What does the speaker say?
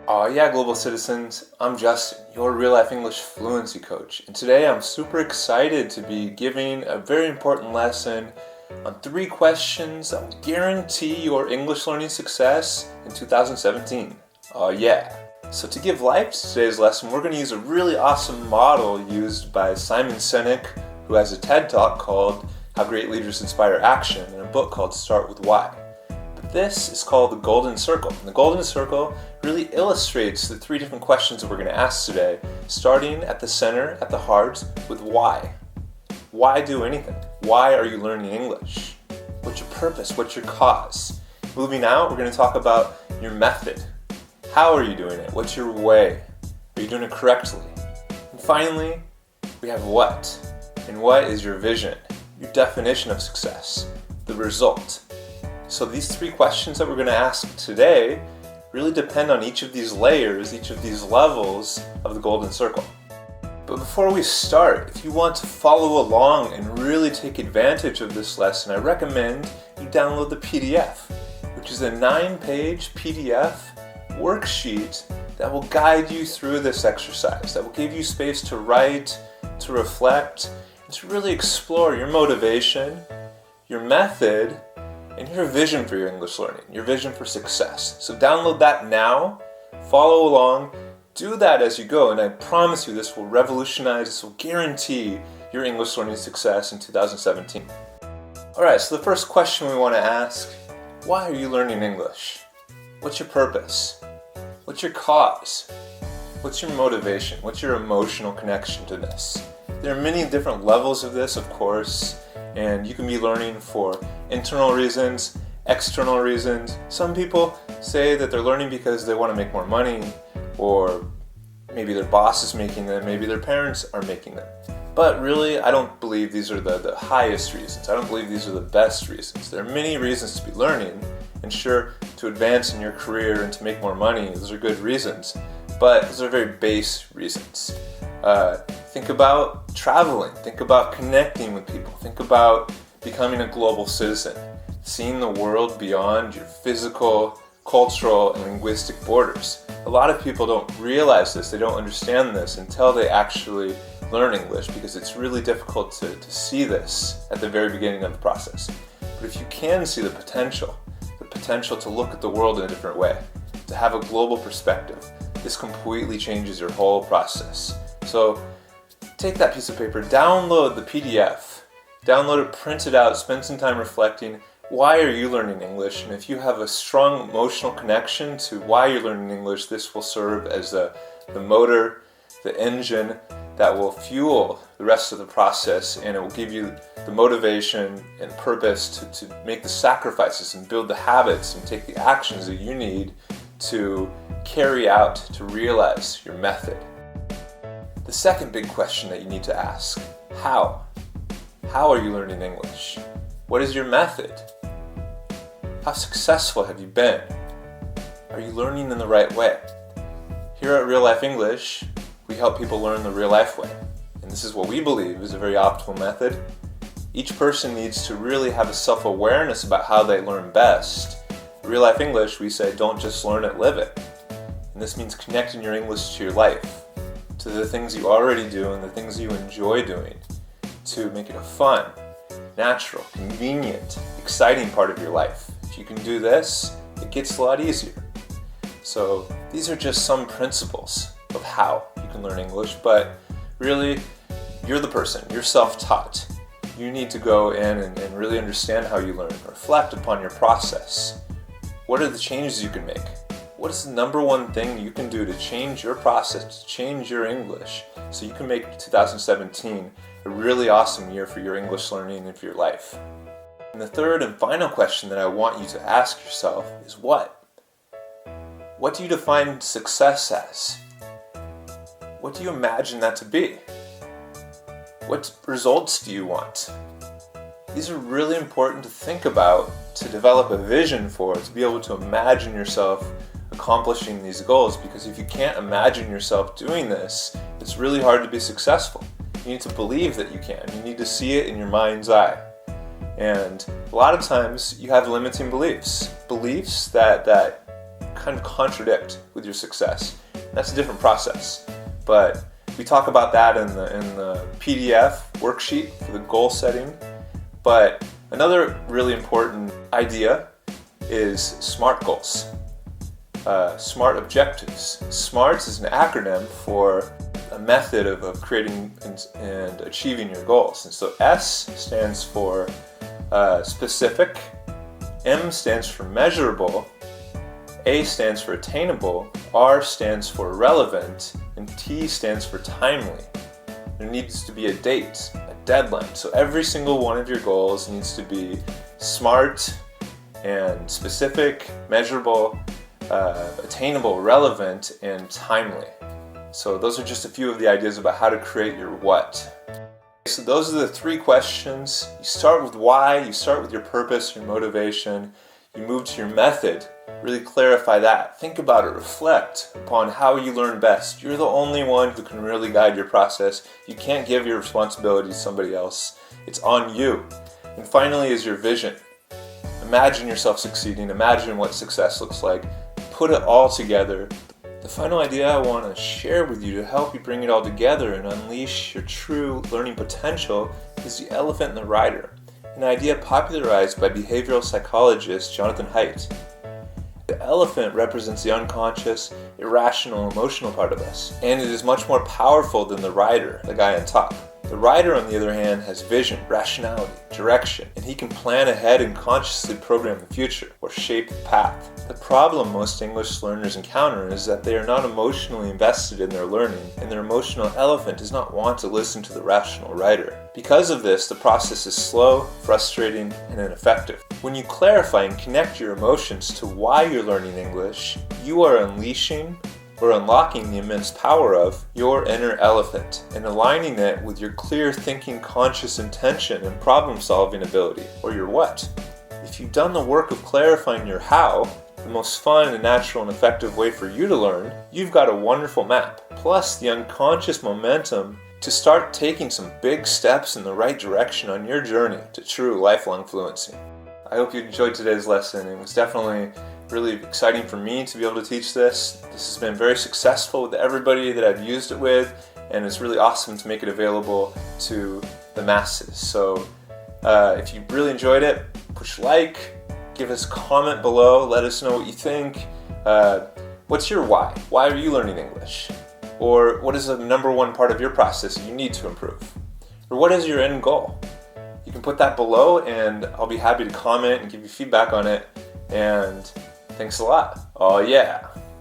Oh yeah, global citizens, I'm Justin, your real-life English fluency coach, and today I'm super excited to be giving a very important lesson on 3 questions that will guarantee your English learning success in 2017. Oh yeah. So to give life to today's lesson, we're going to use a really awesome model used by Simon Sinek, who has a TED Talk called How Great Leaders Inspire Action, and a book called Start With Why. This is called the Golden Circle. And the Golden Circle really illustrates the 3 different questions that we're going to ask today, starting at the center, at the heart, with why. Why do anything? Why are you learning English? What's your purpose? What's your cause? Moving out, we're going to talk about your method. How are you doing it? What's your way? Are you doing it correctly? And finally, we have what. And what is your vision? Your definition of success. The result. So these 3 questions that we're going to ask today really depend on each of these layers, each of these levels of the Golden Circle. But before we start, if you want to follow along and really take advantage of this lesson, I recommend you download the PDF, which is a 9-page PDF worksheet that will guide you through this exercise, that will give you space to write, to reflect, and to really explore your motivation, your method, and your vision for your English learning, your vision for success. So download that now, follow along, do that as you go, and I promise you this will revolutionize, this will guarantee your English learning success in 2017. Alright, so the first question we want to ask, why are you learning English? What's your purpose? What's your cause? What's your motivation? What's your emotional connection to this? There are many different levels of this, of course, and you can be learning for internal reasons, external reasons. Some people say that they're learning because they want to make more money, or maybe their boss is making them, maybe their parents are making them. But really, I don't believe these are the highest reasons. I don't believe these are the best reasons. There are many reasons to be learning, and sure, to advance in your career and to make more money, those are good reasons, but those are very base reasons. Think about traveling, think about connecting with people, think about becoming a global citizen, seeing the world beyond your physical, cultural, and linguistic borders. A lot of people don't realize this, they don't understand this until they actually learn English, because it's really difficult to see this at the very beginning of the process. But if you can see the potential to look at the world in a different way, to have a global perspective, this completely changes your whole process. So take that piece of paper, download the PDF, download it, print it out, spend some time reflecting. Why are you learning English? And if you have a strong emotional connection to why you're learning English, this will serve as the motor, the engine that will fuel the rest of the process, and it will give you the motivation and purpose to make the sacrifices and build the habits and take the actions that you need to carry out, to realize your method. The second big question that you need to ask, how? How are you learning English? What is your method? How successful have you been? Are you learning in the right way? Here at Real Life English, we help people learn the real life way. And this is what we believe is a very optimal method. Each person needs to really have a self-awareness about how they learn best. At Real Life English, we say don't just learn it, live it. And this means connecting your English to your life, to the things you already do and the things you enjoy doing, to make it a fun, natural, convenient, exciting part of your life. If you can do this, it gets a lot easier. So these are just some principles of how you can learn English, but really, you're the person, you're self-taught. You need to go in and really understand how you learn, reflect upon your process. What are the changes you can make? What is the number one thing you can do to change your process, to change your English, so you can make 2017 a really awesome year for your English learning and for your life? And the third and final question that I want you to ask yourself is what? What do you define success as? What do you imagine that to be? What results do you want? These are really important to think about, to develop a vision for, to be able to imagine yourself accomplishing these goals, because if you can't imagine yourself doing this, it's really hard to be successful. You need to believe that you can. You need to see it in your mind's eye. And a lot of times you have limiting beliefs that kind of contradict with your success. That's a different process. But we talk about that in the PDF worksheet for the goal setting. But another really important idea is SMART goals. SMART objectives. SMART is an acronym for a method of creating and achieving your goals. And so S stands for specific, M stands for measurable, A stands for attainable, R stands for relevant, and T stands for timely. There needs to be a date, a deadline. So every single one of your goals needs to be SMART and specific, measurable, attainable, relevant, and timely. So those are just a few of the ideas about how to create your what. So those are the 3 questions. You start with why, you start with your purpose, your motivation, you move to your method, really clarify that. Think about it, reflect upon how you learn best. You're the only one who can really guide your process. You can't give your responsibility to somebody else. It's on you. And finally is your vision. Imagine yourself succeeding, imagine what success looks like, put it all together. The final idea I want to share with you to help you bring it all together and unleash your true learning potential is the elephant and the rider, an idea popularized by behavioral psychologist Jonathan Haidt. The elephant represents the unconscious, irrational, emotional part of us, and it is much more powerful than the rider, the guy on top. The rider, on the other hand, has vision, rationality, direction, and he can plan ahead and consciously program the future or shape the path. The problem most English learners encounter is that they are not emotionally invested in their learning, and their emotional elephant does not want to listen to the rational rider. Because of this, the process is slow, frustrating, and ineffective. When you clarify and connect your emotions to why you're learning English, you are unleashing or unlocking the immense power of your inner elephant and aligning it with your clear thinking, conscious intention and problem-solving ability, or your what. If you've done the work of clarifying your how, the most fun and natural and effective way for you to learn, you've got a wonderful map, plus the unconscious momentum to start taking some big steps in the right direction on your journey to true lifelong fluency. I hope you enjoyed today's lesson. It was definitely really exciting for me to be able to teach this. This has been very successful with everybody that I've used it with, and it's really awesome to make it available to the masses. So if you really enjoyed it, push like, give us a comment below, let us know what you think. What's your why? Why are you learning English? Or what is the number one part of your process you need to improve? Or what is your end goal? You can put that below and I'll be happy to comment and give you feedback on it. And thanks a lot. Oh yeah.